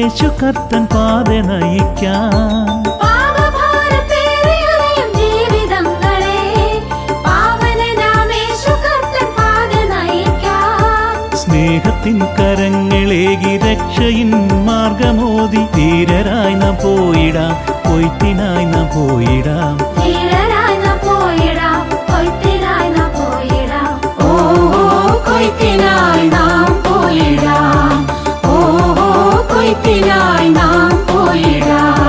യേശു കർത്തൻ പാത നയിക്കാൻ. സ്നേഹത്തിൻ കരങ്ങളേകി രക്ഷയിൻ മാർഗമോതി ധീരരായി നാം പോയിടാം, കൊയ്ത്തിനായി നാം പോയിടാം. കൊയ്ത്തിനായി നാം പോയിടാം, കൊയ്ത്തിനായി നാം പോയിടാം.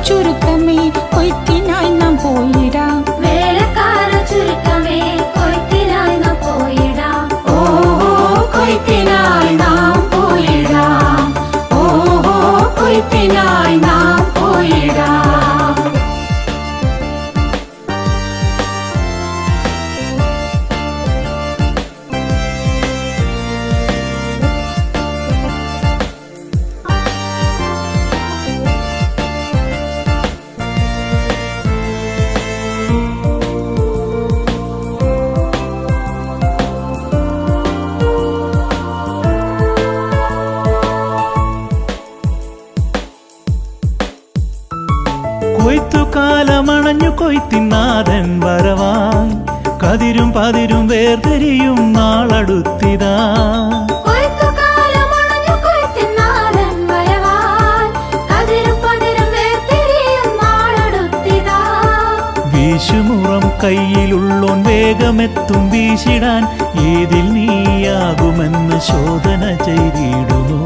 ചുരുക്കമേ കൊയ്ത്തിനായി നാം പോയിടാം, വേലക്കാര ചുരുക്കമേ കൊയ്ത്തിനായി നാം പോയിടാം. കൊയ്ത്തിനായി നാം പോയിടാം, കൊയ്ത്തിനായി നാം പോയിടാം. കൊയ്ത്തുകാലമണഞ്ഞു കൊയ്ത്തിനാഥൻ വരവാൻ, കതിരും പതിരും വേർതിരിയും നാളടുത്തിതാ. വീശുമുറം കയ്യിലുള്ളോൻ വേഗമെത്തും വീശിടാൻ, ഏതിൽ നീയാകുമെന്ന് ശോധന ചെയ്തിടുന്നു.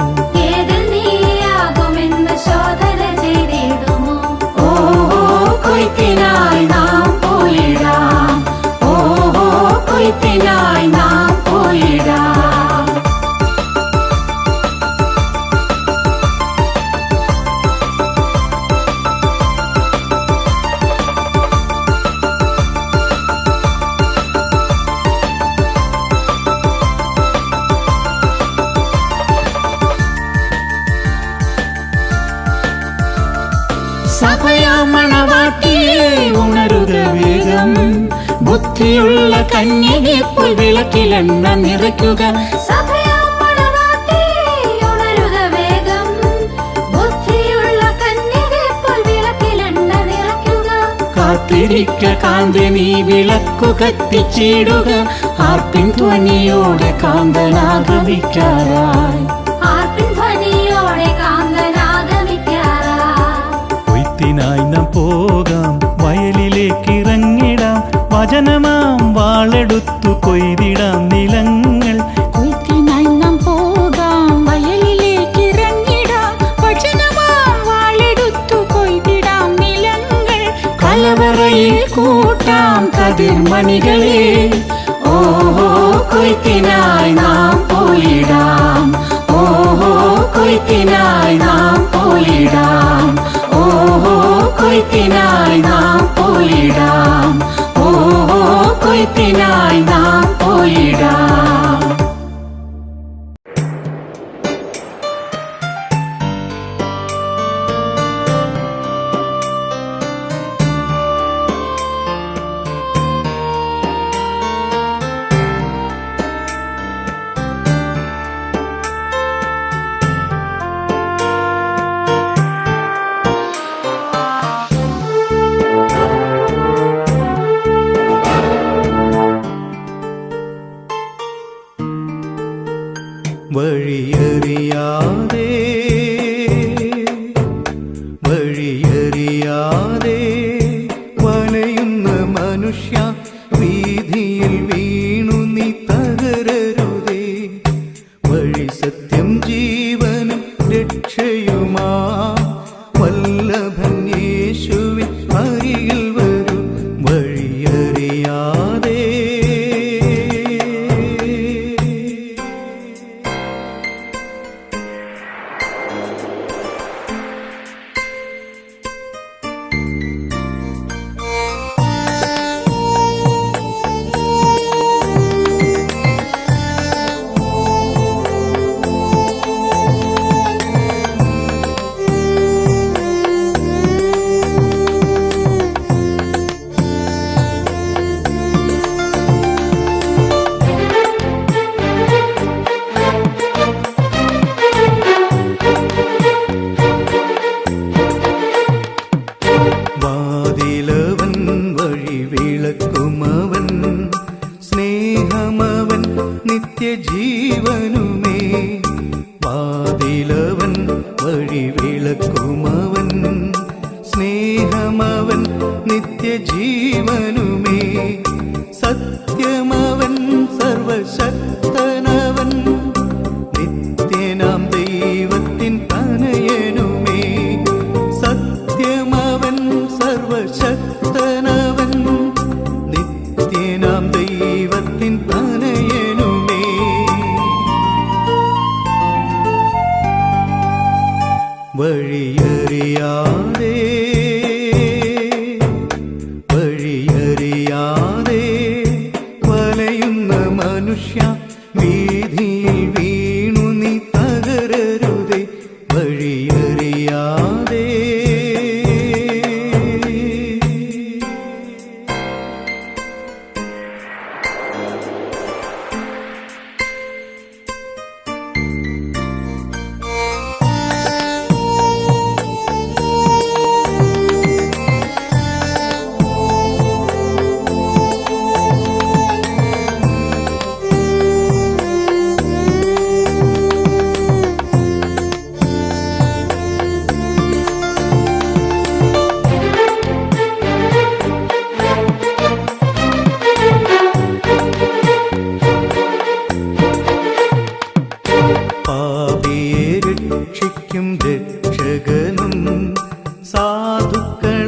കൊയ്ത്തിനായി നാം പോയിടാം, കൊയ്ത്തിനായി നാം പോയിടാം. സഭയാമണവാട്ടിയെ ഉണരുക വേഗം, ബുദ്ധിയുള്ള കന്യകെ പോൽ വിളക്കിലെണ്ണ നിറയ്ക്കുക. കാത്തിരിക്ക കാന്ത നീ വിളക്കു കത്തിച്ചിടുക, ആർപ്പിൻ ധ്വനിയോടെ കാന്തനാഗമിക്കാറായി. കൊയ്ത്തിനായി നാം പോകാം, വയലിലേക്ക് ഇറങ്ങിടാം, വചനമാം വാളെടുത്തു കൊയ്തിടാം നിലങ്ങൾ. കൊയ്ത്തിനായി നാം പോകാം, വയലിലേക്ക് ഇറങ്ങിടാം, വചനമാം വാളെടുത്തു കൊയ്തിടാം നിലങ്ങൾ. കലവറയിൽ കൂട്ടാം കതിർമണികളെ, കൊയ്ത്തിനായി നാം പോയിടാം, കൊയ്ത്തിനായി നാം പോയിടാം, കൊയ്ത്തിനായി നാം പോയിടാം, കൊയ്ത്തിനായി നാം പോയിടാം. നിത്യജീവനുമേ. സത്യമവൻ സർവശക്തനവൻ നിത്യനാം ദൈവത്തിൻ തനയനുമേ. സത്യമവൻ സർവശക്തനവൻ നിത്യനാം ദൈവത്തിൻ തനയനുമേ. വഴിയറിയാതെ വലയുന്ന മനുഷ്യ വീതിയിൽ വീണു നീ തകരരുതേ. വഴിയറിയാതെ രക്ഷകനും സാധുക്കളായവർ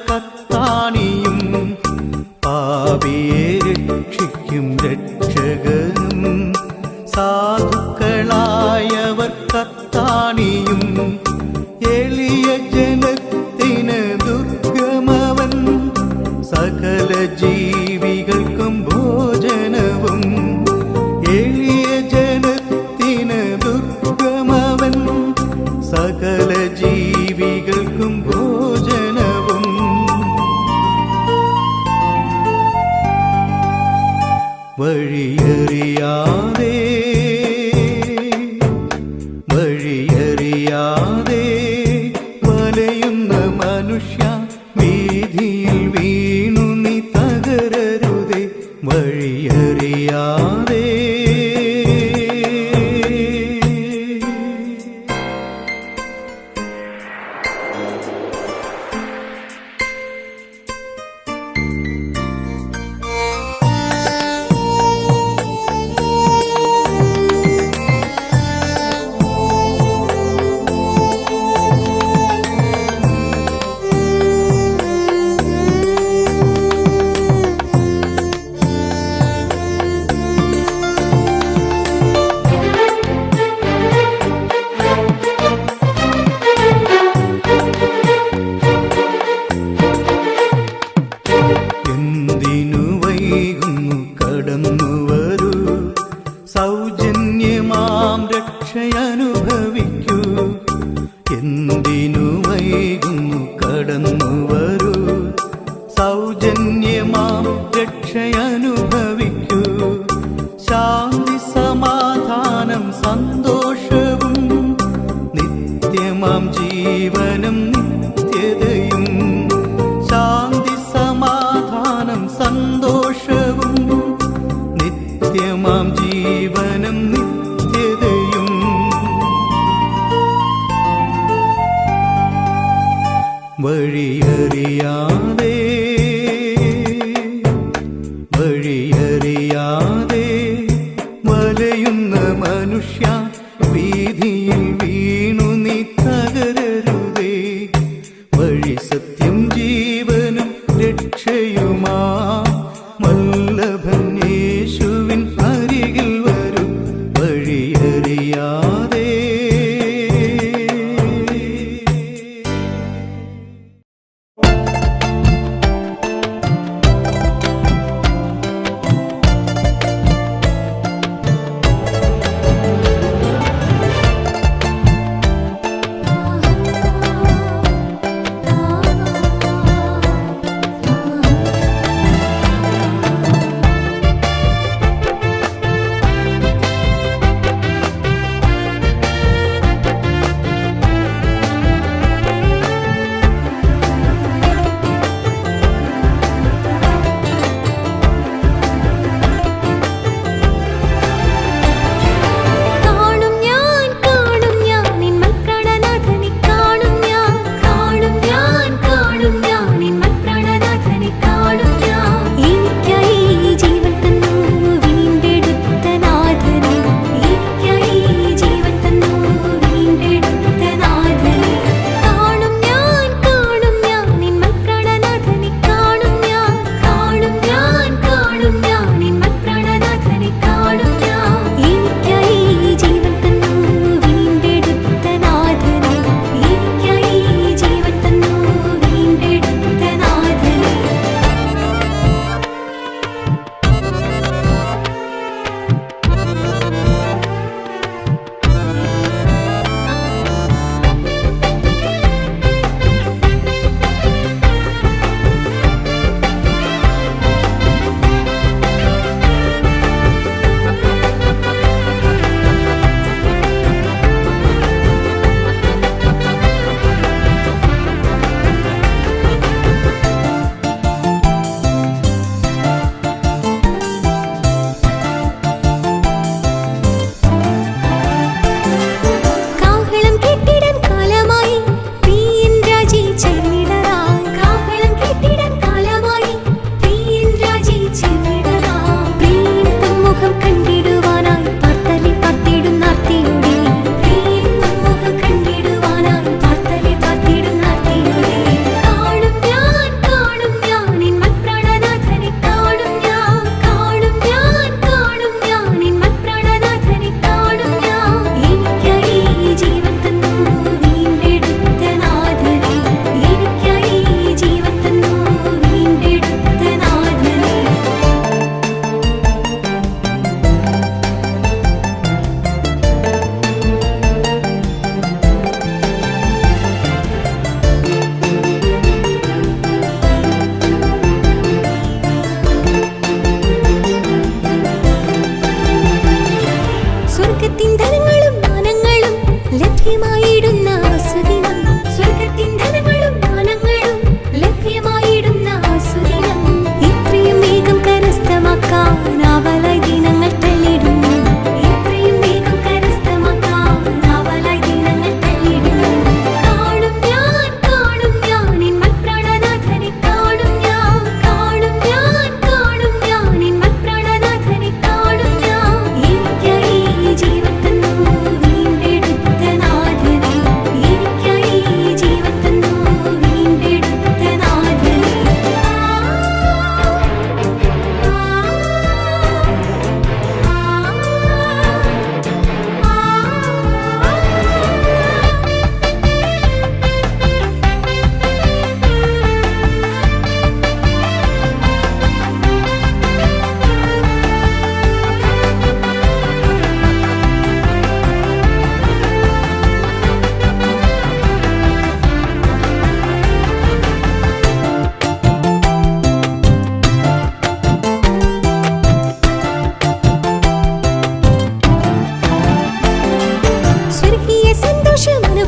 കത്താണിയും. പാപിയെ രക്ഷിക്കും രക്ഷകനും സാധുക്കളായവർ കത്താണിയും. എളിയ ജനത്തിന് ദുർഗമവൻ സകല ജീവികൾക്കും ഭോജനവും. എളിയ ജനത്തിന് ദുർഗമവൻ സകല ജീവികൾക്കും ഭോജനവും. വഴിയറിയാതെ വലയുന്ന മനുഷ്യ വീതിയിൽ വീണു നീ തകരരുതേ. വഴിയറിയാതെ സൗജന്യമാം രക്ഷയനുഭവിക്കൂ. എന്തിനു വൈകുന്നു കടന്നു വരൂ. സൗജന്യമാം രക്ഷയനുഭവിക്കൂ. ശാന്തി സമാധാനം സന്തോഷവും നിത്യമാം ജീവനും നിത്യതയും. ശാന്തി സമാധാനം സന്തോഷവും നിത്യമാം ജീവനും നിത്യതയും. വഴിയറിയാതെ വലയുന്ന മനുഷ്യ വീതിയിൽ വീണു നീ തകരരുതേ. വഴി സത്യം ജീവനും രക്ഷയുമാ വല്ലഭൻ യേശുവിൻ അരികിൽ വരൂ. വഴിയറിയാതെ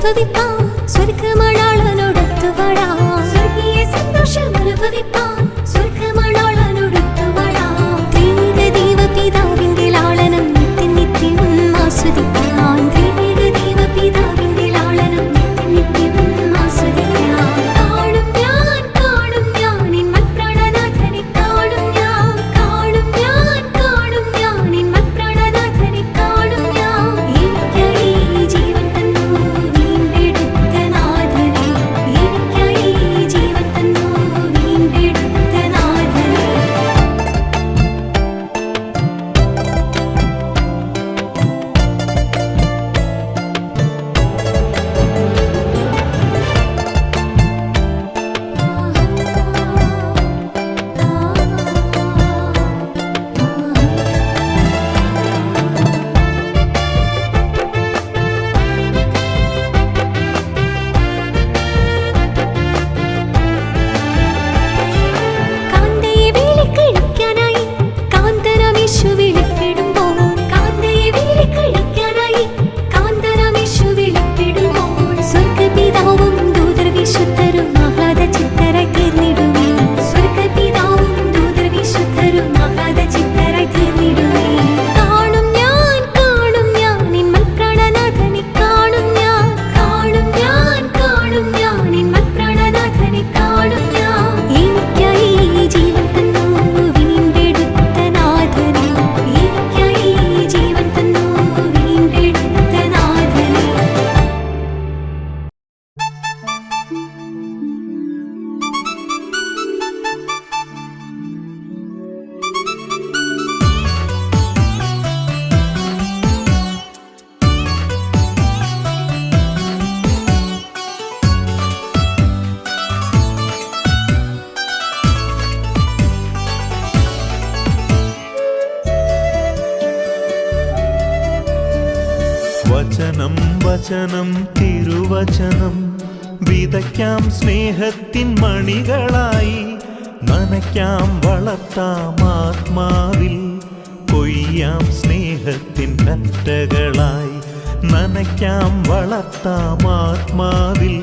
അനുഭവിപ്പാൻ സ്വർഗമണാളനോടൊത്തുവരാം. സ്വർഗീയ സന്തോഷം അനുഭവിപ്പാൻ സ്വർഗമണാളനോടൊത്തുവരാം. ത്രിയേക ദൈവപിതാവിന്റെ ലാളനം നിത്യം നിത്യം ആസ്വദിക്കാം. ത്രിയേക ദൈവപിതാവിന്റെ ലാളനം നിത്യം നിത്യം ആസ്വദിക്കാം. കാണും ഞാൻ നിൻ മൽപ്രാണനാഥനെ കാണും ഞാൻ. കാണും ഞാൻ നിൻ മൽപ്രാണനാഥനെ കാണും ഞാൻ. എനിക്കായി ജീവൻ തന്നു വീണ്ടെടുത്ത നാഥനെ. എനിക്കായി ജീവൻ തന്നു വീണ്ടെടുത്ത നാഥനെ. കാന്തയെ വേലിക്കഴിക്കാനായി കാന്തനാമേശു വെളിപ്പെടുമ്പോൾ. കാന്തയെ വേലിക്കഴിക്കാനായി കാന്തനാമേശു വെളിപ്പെടുമ്പോൾ. സ്വർഗപിതാവും ദൂതർ വിശുദ്ധരും ആഹ്ലാദ ചിത്തരായി തീർന്നിടുമേ. സ്വർഗപിതാവും ദൂതർ വിശുദ്ധരും ആഹ്ലാദ ചിത്തരായി തീർന്നിടുമേ. കാണും ഞാൻ നിൻ മൽപ്രാണനാഥനെ കാണും ഞാൻ. കാണും ഞാൻ നിൻ മൽപ്രാണനാഥനെ കാണും ഞാൻ. എനിക്കായി ജീവൻ തന്നു വീണ്ടെടുത്ത നാഥനെ. എനിക്കായി ജീവൻ തന്നു വീണ്ടെടുത്ത നാഥനെ. വചനം വചനം തിരുവചനം വിതയ്ക്കാം സ്നേഹത്തിൻ മണികളായി. നനയ്ക്കാം വളർത്താം ആത്മാവിൽ കൊയ്യാം സ്നേഹത്തിൻ കറ്റകളായി. നനയ്ക്കാം വളർത്താം ആത്മാവിൽ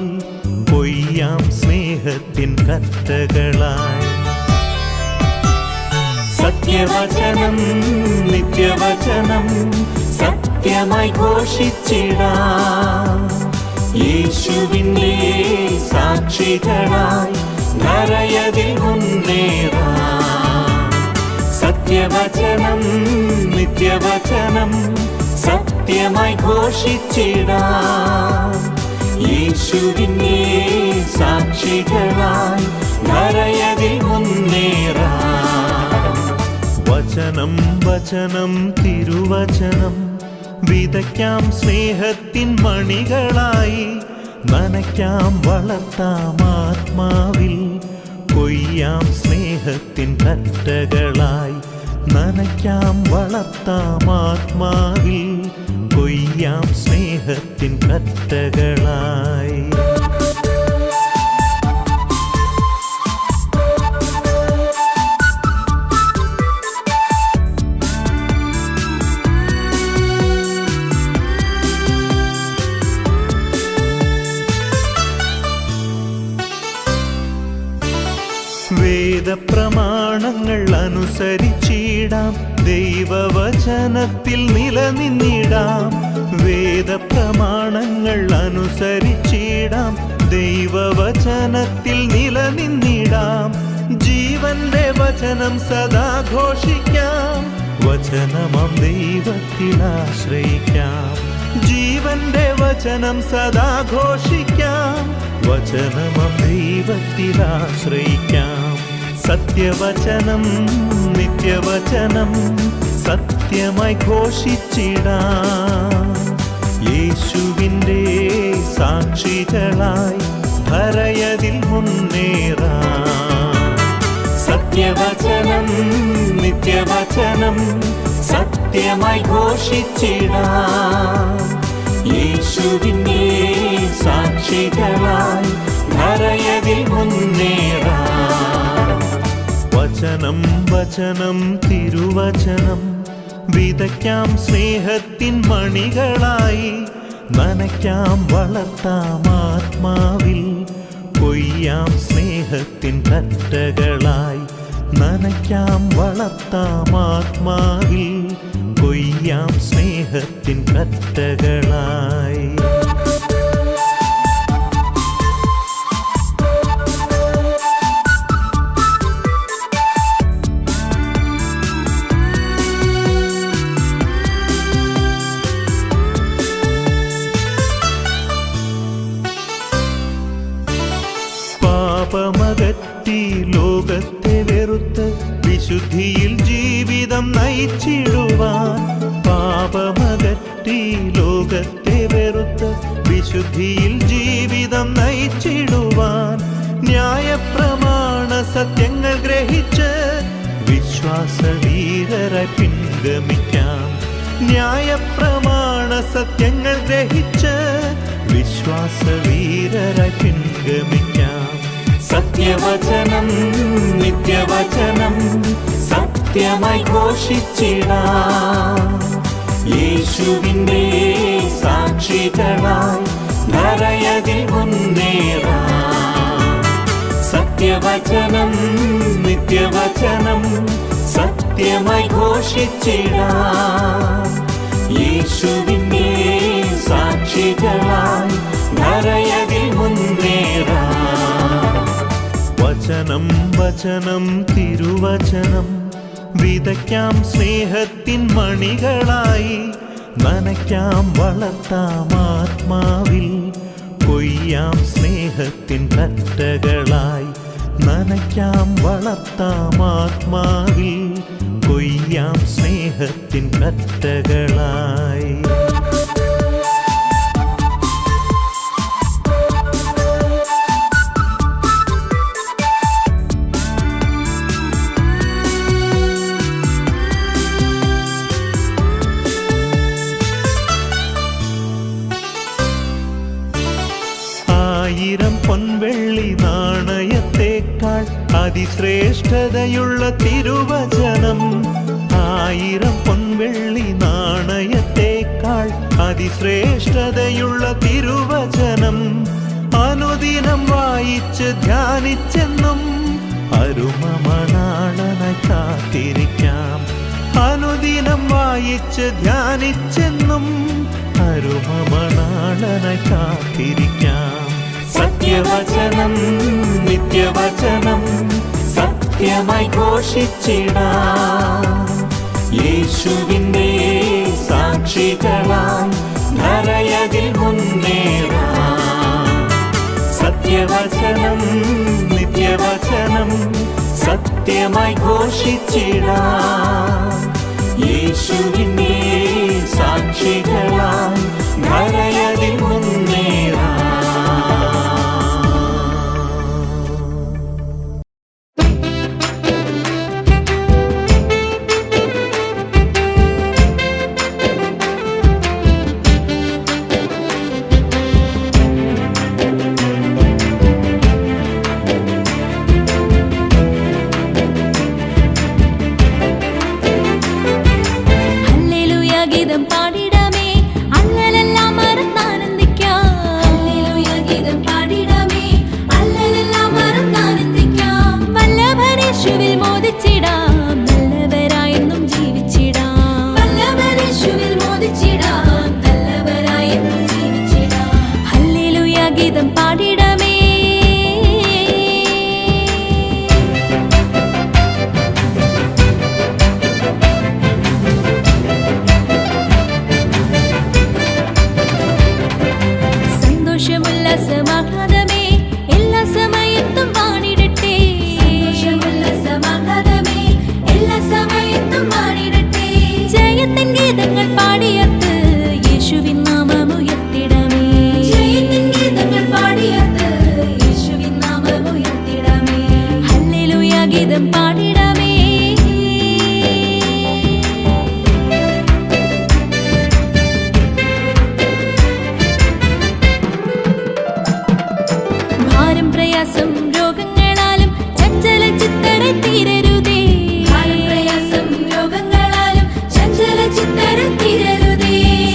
കൊയ്യാം സ്നേഹത്തിൻ കറ്റകളായി. സത്യവചനം നിത്യവചനം സത്യമായി ഘോഷിച്ചിടാം. യേശുവിൻ്റെ സാക്ഷികളായി ധരയതിൽ മുന്നേറാം. സത്യവചനം നിത്യവചനം സത്യമായി ഘോഷിച്ചിടാം. യേശുവിൻ്റെ സാക്ഷികളായി ധരയതിൽ മുന്നേറാം. വചനം വചനം തിരുവചനം വിതയ്ക്കാം സ്നേഹത്തിൻ മണികളായി. നനയ്ക്കാം വളർത്താം ആത്മാവിൽ കൊയ്യാം സ്നേഹത്തിൻ കറ്റകളായി. നനയ്ക്കാം വളർത്താം ആത്മാവിൽ കൊയ്യാം സ്നേഹത്തിൻ കറ്റകളായി. വേദപ്രമാണങ്ങൾ അനുസരിച്ചിടാം. ദൈവവചനത്തിൽ നിലനിന്നിടാം. വേദപ്രമാണങ്ങൾ അനുസരിച്ചിടാം. ദൈവവചനത്തിൽ നിലനിന്നിടാം. ജീവന്റെ വചനം സദാ ഘോഷിക്കാം. വചനമാം ദൈവത്തിൽ ആശ്രയിക്കാം. ജീവന്റെ വചനം സദാ ഘോഷിക്കാം. വചനമാം ദൈവത്തിൽ ആശ്രയിക്കാം. സത്യവചനം നിത്യവചനം സത്യമായി ഘോഷിച്ചിടാം. യേശുവിൻ്റെ സാക്ഷികളായി ധരയതിൽ മുന്നേറാം. സത്യവചനം നിത്യവചനം സത്യമായി ഘോഷിച്ചിടാം. യേശുവിൻ്റെ സാക്ഷികളായി ധരയതിൽ മുന്നേറാം. വചനം വചനം തിരുവചനം വിതയ്ക്കാം സ്നേഹത്തിൻ മണികളായി. നനയ്ക്കാം വളർത്താം ആത്മാവിൽ, കൊയ്യാം സ്നേഹത്തിൻ കറ്റകളായി. നനയ്ക്കാം വളർത്താം ആത്മാവിൽ, കൊയ്യാം സ്നേഹത്തിൻ കറ്റകളായി. പാപമകറ്റി ലോകത്തെ വെറുത്ത് വിശുദ്ധിയിൽ ജീവിതം നയിച്ചിടുവാൻ. പാപമകറ്റി ലോകത്തെ വെറുത്ത് വിശുദ്ധിയിൽ ജീവിതം നയിച്ചിടുവാൻ. ന്യായപ്രമാണ സത്യങ്ങൾ ഗ്രഹിച്ച് വിശ്വാസവീരരായി പിൻഗമിക്കാം. ന്യായപ്രമാണ സത്യങ്ങൾ ഗ്രഹിച്ച് വിശ്വാസവീരരായി പിൻഗമിക്കാം. സത്യവചനം നിത്യവചനം സത്യമായി ഘോഷിച്ചിടാം. യേശുവിൻ്റെ സാക്ഷികളായി ധരയതിൽ മുന്നേറാം. സത്യവചനം നിത്യവചനം സത്യമായി ഘോഷിച്ചിടാം. യേശുവിൻ്റെ സാക്ഷികളായി ധരയതിൽ മുന്നേറാം. വചനം വചനം തിരുവചനം വിതയ്ക്കാം സ്നേഹത്തിൻ മണികളായി. നനയ്ക്കാം വളർത്താം ആത്മാവിൽ, കൊയ്യാം സ്നേഹത്തിൻ കറ്റകളായി. നനയ്ക്കാം വളർത്താം ആത്മാവിൽ, കൊയ്യാം സ്നേഹത്തിൻ കറ്റകളായി. ആയിരം പൊൻവെള്ളി നാണയത്തേക്കാൾ അതിശ്രേഷ്ഠതയുള്ള തിരുവചനം. ആയിരം പൊൻവെള്ളി നാണയത്തേക്കാൾ അതിശ്രേഷ്ഠതയുള്ള തിരുവചനം. അനുദിനം വായിച്ച് ധ്യാനിച്ചെന്നും അരുമമണാളനായി കാത്തിരിക്കാം. അനുദിനം വായിച്ച് ധ്യാനിച്ചെന്നും അരുമമണാളനായി കാത്തിരിക്കാം. സത്യവചനം നിത്യവചനം സത്യമായി ഘോഷിച്ചിടാം. യേശുവിൻ്റെ സാക്ഷികളായി ധരയതിൽ മുന്നേറാം. സത്യവചനം നിത്യവചനം സത്യമായി ഘോഷിച്ചിടാം. യേശുവിൻ്റെ സാക്ഷികളായി ധരയതിൽ മുന്നേറാം.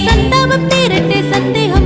സന്താപം തീരട്ടെ സന്ദേഹം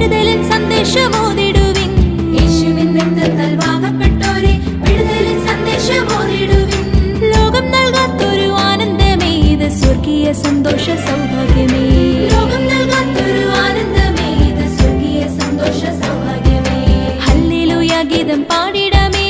വിടുതലിൻ സന്ദേശമോദിടുവിൻ. യേശുവിൻ രക്തത്താൽ വാങ്ങപ്പെട്ടോരെ വിടുതലിൻ സന്ദേശമോദിടുവിൻ. ലോകം നൽകാത്തൊരു ആനന്ദമേ ഇത്, സ്വർഗീയ സന്തോഷ സൗഭാഗ്യമേ. ലോകം നൽകാത്തൊരു ആനന്ദമേ ഇത്, സ്വർഗീയ സന്തോഷ സൗഭാഗ്യമേ. ഹല്ലേലൂയ ഗീതം പാടിടമേ.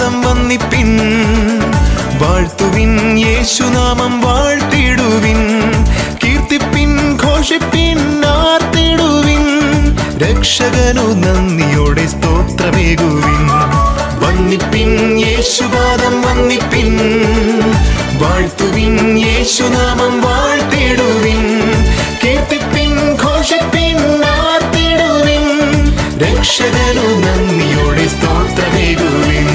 യേശുപാദം വന്നിപ്പിൻ വാഴ്ത്തുവിൻ യേശുനാമം വാഴ്ത്തിടുവിൻ കീർത്തിപ്പിൻ ഘോഷിപ്പിൻ ആർത്തിടുവിൻ രക്ഷകനു നന്ദിയോടെ സ്തോത്രമേകുവിൻ വന്നിപ്പിൻ യേശുപാദം വന്നിപ്പിൻ വാഴ്ത്തുവിൻ യേശുനാമം വാഴ്ത്തിടുവിൻ കീർത്തിപ്പിൻ ഘോഷിപ്പിൻ ആർത്തിടുവിൻ രക്ഷകനു നന്ദിയോടെ സ്തോത്രമേകുവിൻ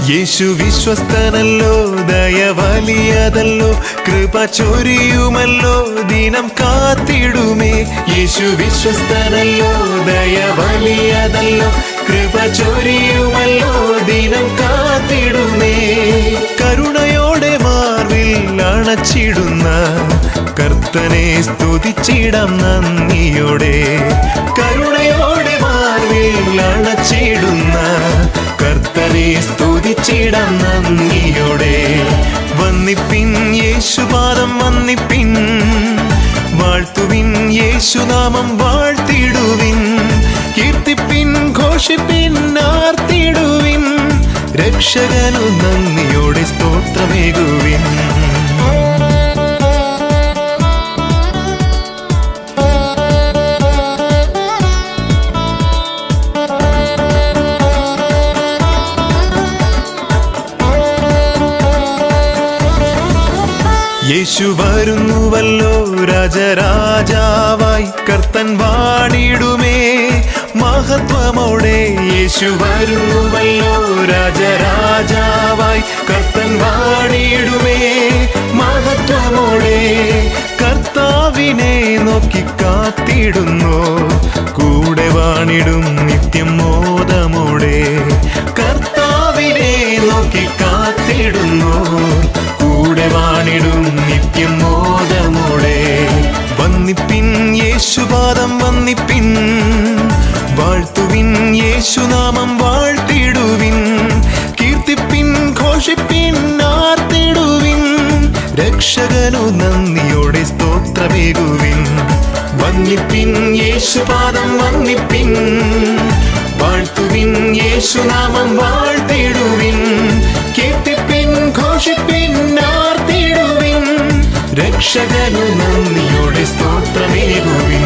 യേശു വിശ്വസ്തനല്ലോ ദയ വലിയതല്ലോ കൃപ ചൊരിയുമല്ലോ ദിനം കാത്തിടുമേ യേശു വിശ്വസ്തനല്ലോ ദയ വലിയതല്ലോ കൃപ ചൊരിയുമല്ലോ ദിനം കാത്തിടുമേ കരുണയോടെ മാർവിൽ അണച്ചിടുന്ന കർത്തനെ സ്തുതിച്ചിടാം നന്ദിയോടെ കരുണയോടെ മാർവിൽ അണച്ചിടുന്ന കർത്തനെ സ്തുതിച്ചിടാം നന്ദിയോടെ വന്നിപ്പിൻ യേശുപാദം വന്നിപ്പിൻ വാഴ്ത്തുവിൻ യേശുനാമം വാഴ്ത്തിടുവിൻ കീർത്തിപ്പിൻ ഘോഷിപ്പിൻ ആർത്തിടുവിൻ രക്ഷകനു നന്ദിയോടെ സ്തോത്രമേകുവിൻ യേശു വരുന്നുവല്ലോ രാജരാജാവായി കർത്തൻ വാണിടുമേ മഹത്വമോടെ യേശു വരുന്നുവല്ലോ രാജരാജാവായി കർത്തൻ വാണിടുമേ മഹത്വമോടെ കർത്താവിനെ നോക്കി കാത്തിടുന്നു കൂടെ വാണിടും നിത്യം മോദമോടെ കർത്താവിനെ നോക്കി കാത്തിടുന്നു കൂടെ വാണിടും നിത്യം മോദമോടെ വന്നിപ്പിൻ യേശുപാദം വന്നിപ്പിൻ വാഴ്ത്തുവിൻ യേശുനാമം വാഴ്ത്തിടുവിൻ കീർത്തിപ്പിൻ ഘോഷിപ്പിൻ ആർത്തിടുവിൻ രക്ഷകനു നന്ദിയോടെ സ്തോത്രമേകുവിൻ വന്നിപ്പിൻ യേശുപാദം വന്നിപ്പിൻ വാഴ്ത്തുവിൻ യേശുനാമം വാഴ്ത്തിടുവിൻ കീർത്തിപ്പിൻ ഘോഷിപ്പിൻ ആർത്തിടുവിൻ രക്ഷകനു നന്ദിയോടെ സ്തോത്രമേകുവിൻ